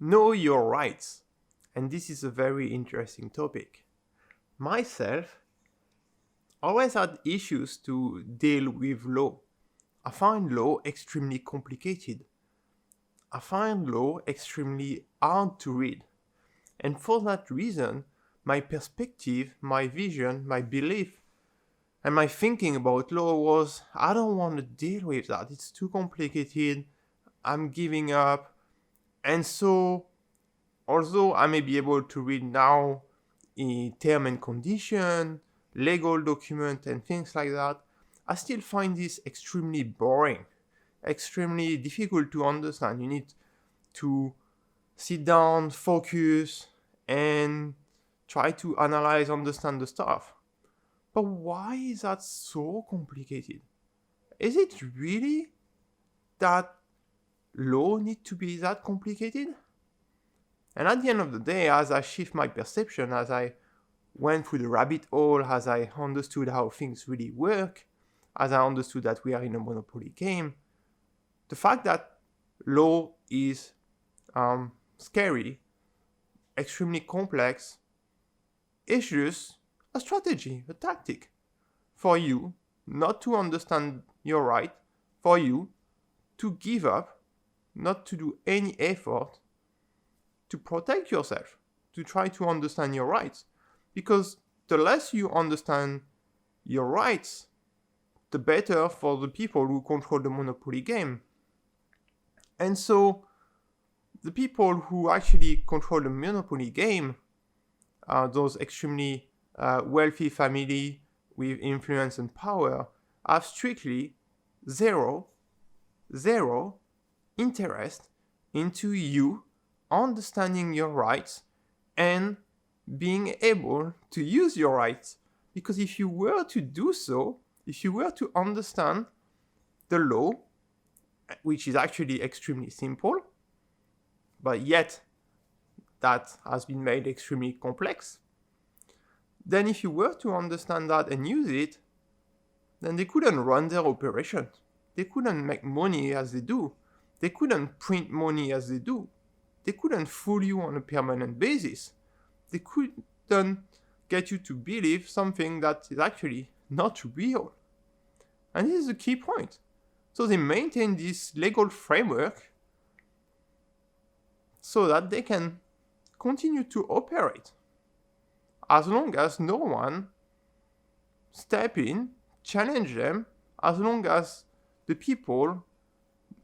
Know your rights. And this is a very interesting topic. Myself always had issues to deal with law. I find law extremely complicated. I find law extremely hard to read. And for that reason, my perspective, my vision, my belief, and my thinking about law was I don't want to deal with that. It's too complicated. I'm giving up. And so, although I may be able to read now in term and condition, legal document, and things like that, I still find this extremely boring, extremely difficult to understand. You need to sit down, focus, and try to analyze, understand the stuff. But why is that so complicated? Is it really that law need to be that complicated? And at the end of the day, as I shift my perception, as I went through the rabbit hole, as I understood how things really work, as I understood that we are in a monopoly game, the fact that law is scary, extremely complex, is just a strategy, a tactic for you not to understand your right, for you to give up, not to do any effort to protect yourself, to try to understand your rights. Because the less you understand your rights, the better for the people who control the monopoly game. And so the people who actually control the monopoly game are those extremely wealthy family with influence and power, have strictly zero interest into you understanding your rights and being able to use your rights. Because if you were to do so, if you were to understand the law, which is actually extremely simple, but yet that has been made extremely complex, then if you were to understand that and use it, then they couldn't run their operation. They couldn't make money as they do. They couldn't print money as they do. They couldn't fool you on a permanent basis. They couldn't get you to believe something that is actually not real. And this is a key point. So they maintain this legal framework so that they can continue to operate as long as no one step in, challenge them, as long as the people,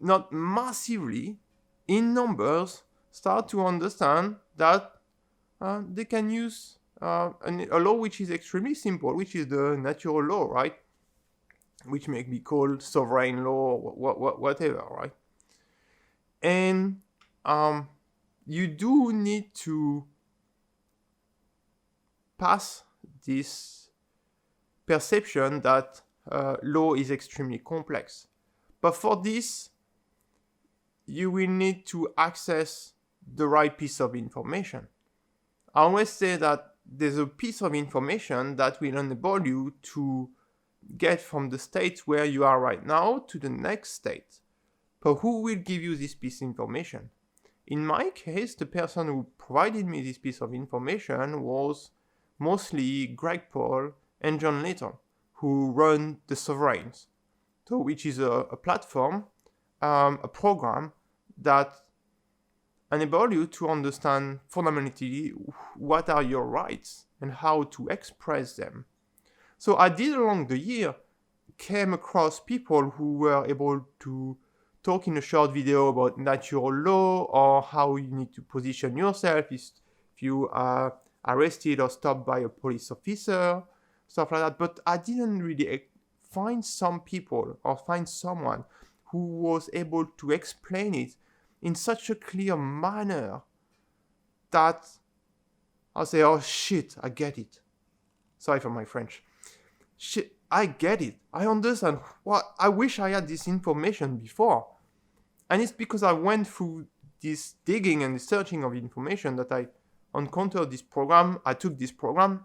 not massively, in numbers, start to understand that they can use a law which is extremely simple, which is the natural law, right? Which may be called sovereign law, whatever, right? And you do need to pass this perception that law is extremely complex. But for this, you will need to access the right piece of information. I always say that there's a piece of information that will enable you to get from the state where you are right now to the next state. But who will give you this piece of information? In my case, the person who provided me this piece of information was mostly Greg Paul and John Layton, who run the Sovereigns, so which is a platform, a program that enable you to understand fundamentally what are your rights and how to express them. So I did along the year came across people who were able to talk in a short video about natural law or how you need to position yourself if you are arrested or stopped by a police officer, stuff like that. But I didn't really find some people or find someone who was able to explain it in such a clear manner that I'll say, oh shit, I get it. Sorry for my French. Shit, I get it. I understand. What I wish I had this information before. And it's because I went through this digging and searching of information that I encountered this program. I took this program,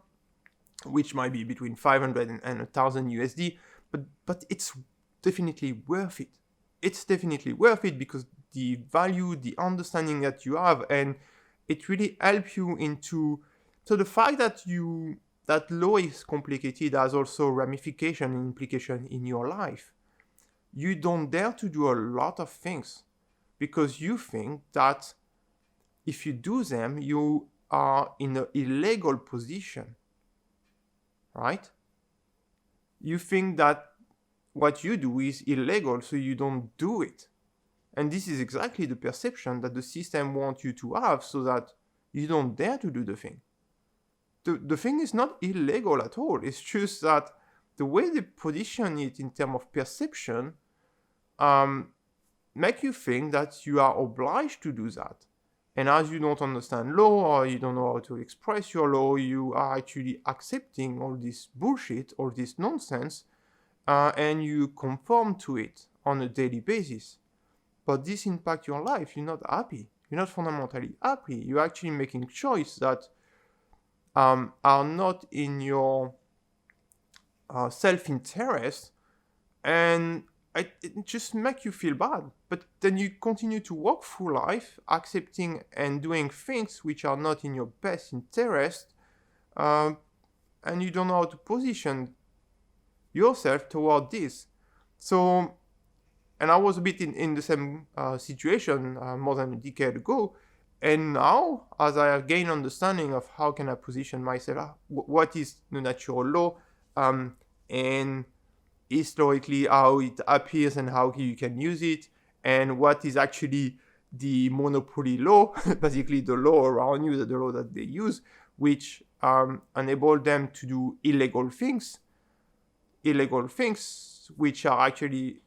which might be between 500 and 1,000 USD, but it's definitely worth it. It's definitely worth it because the value, the understanding that you have, and it really helps you into. So the fact that law is complicated has also ramification and implication in your life. You don't dare to do a lot of things because you think that if you do them, you are in an illegal position, right? You think that what you do is illegal, so you don't do it. And this is exactly the perception that the system wants you to have so that you don't dare to do the thing. The thing is not illegal at all. It's just that the way they position it in terms of perception make you think that you are obliged to do that. And as you don't understand law or you don't know how to express your law, you are actually accepting all this bullshit, all this nonsense, and you conform to it on a daily basis. But this impacts your life. You're not happy. You're not fundamentally happy. You're actually making choices that are not in your self-interest, and it just makes you feel bad. But then you continue to walk through life accepting and doing things which are not in your best interest, and you don't know how to position yourself toward this. So, and I was a bit in the same situation more than a decade ago. And now, as I have gained understanding of how can I position myself, what is the natural law, and historically how it appears and how you can use it, and what is actually the monopoly law, basically the law around you, the law that they use, which enable them to do illegal things which are actually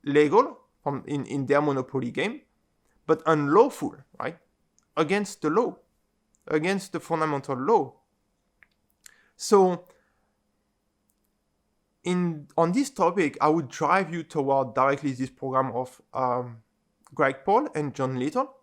legal in their monopoly game, but unlawful, right? Against the law, against the fundamental law. So, on this topic, I would drive you toward directly this program of Greg Paul and John Little.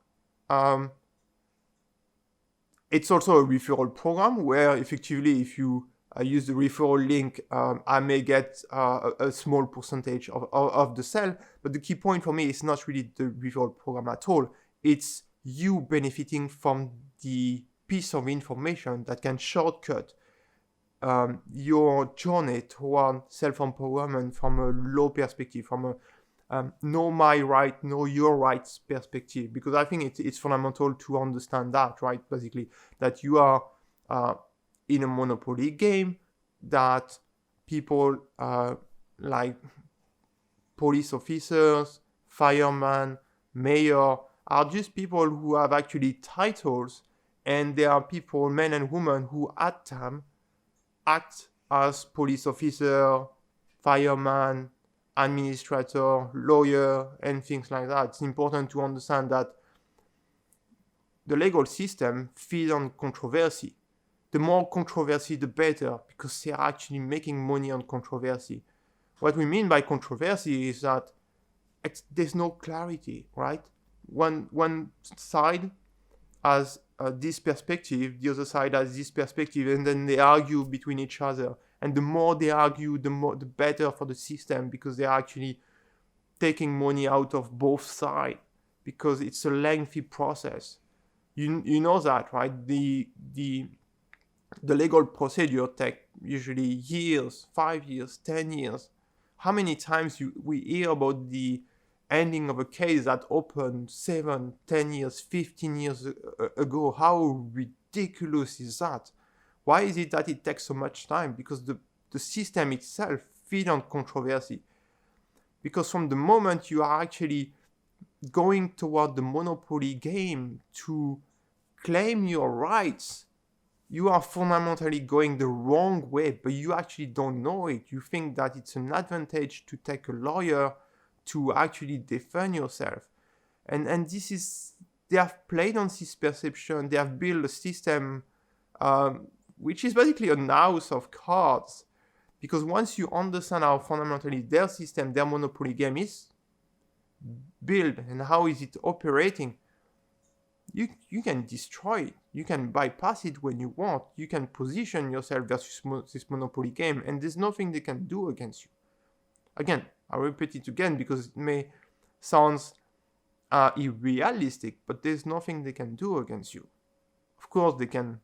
It's also a referral program where effectively if you use the referral link, I may get a small percentage of the sale. But the key point for me is not really the referral program at all. It's you benefiting from the piece of information that can shortcut your journey toward self-empowerment from a law perspective, from a know my right, know your rights perspective. Because I think it's fundamental to understand that, right? Basically, that you are in a monopoly game, that people like police officers, firemen, mayor, are just people who have actually titles, and there are people, men and women, who at times act as police officer, fireman, administrator, lawyer, and things like that. It's important to understand that the legal system feeds on controversy. The more controversy, the better, because they are actually making money on controversy. What we mean by controversy is that there's no clarity, right? One side has this perspective, the other side has this perspective, and then they argue between each other. And the more they argue, the better for the system, because they're actually taking money out of both sides, because it's a lengthy process. You know that, right? The legal procedure takes usually years, 5 years, 10 years. How many times we hear about the ending of a case that opened 7, 10 years, 15 years ago? How ridiculous is that? Why is it that it takes so much time? Because the system itself feeds on controversy. Because from the moment you are actually going toward the monopoly game to claim your rights, you are fundamentally going the wrong way, but you actually don't know it. You think that it's an advantage to take a lawyer to actually defend yourself. And this is, they have played on this perception. They have built a system which is basically a house of cards. Because once you understand how fundamentally their system, their monopoly game is built and how is it operating, you can destroy it. You can bypass it when you want. You can position yourself versus this monopoly game, and there's nothing they can do against you. Again, I repeat it again because it may sounds unrealistic, but there's nothing they can do against you. Of course, they can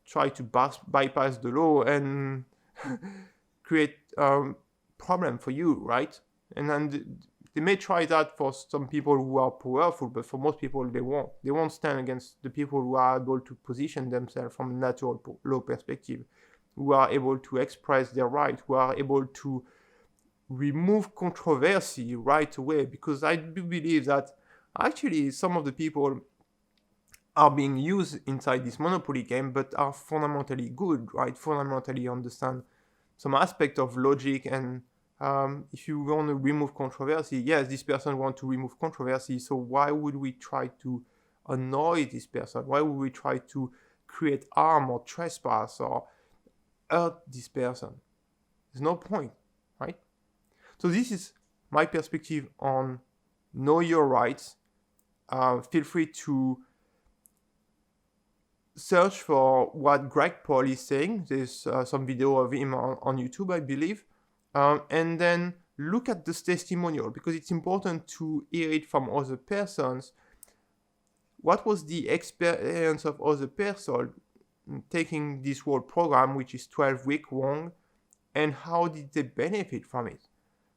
try to bypass the law and create problem for you, right? And then they may try that for some people who are powerful, but for most people they won't. They won't stand against the people who are able to position themselves from a natural law perspective, who are able to express their right, who are able to remove controversy right away. Because I do believe that actually some of the people are being used inside this Monopoly game, but are fundamentally good, right? Fundamentally understand some aspect of logic, and if you want to remove controversy, yes, this person wants to remove controversy, so why would we try to annoy this person? Why would we try to create harm or trespass or hurt this person? There's no point, right? So this is my perspective on know your rights. Feel free to search for what Greg Paul is saying. There's some video of him on YouTube, I believe. And then look at this testimonial, because it's important to hear it from other persons. What was the experience of other person taking this whole program, which is 12 weeks long, and how did they benefit from it?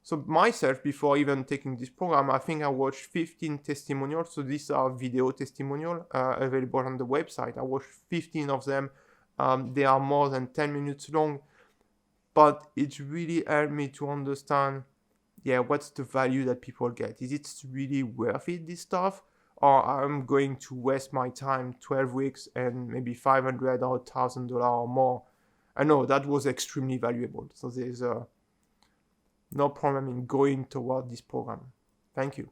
So myself, before even taking this program, I think I watched 15 testimonials. So these are video testimonials available on the website. I watched 15 of them. They are more than 10 minutes long. But it really helped me to understand, what's the value that people get? Is it really worth it, this stuff? Or I'm going to waste my time 12 weeks and maybe $500 or $1,000 or more? I know that was extremely valuable. So there's no problem in going toward this program. Thank you.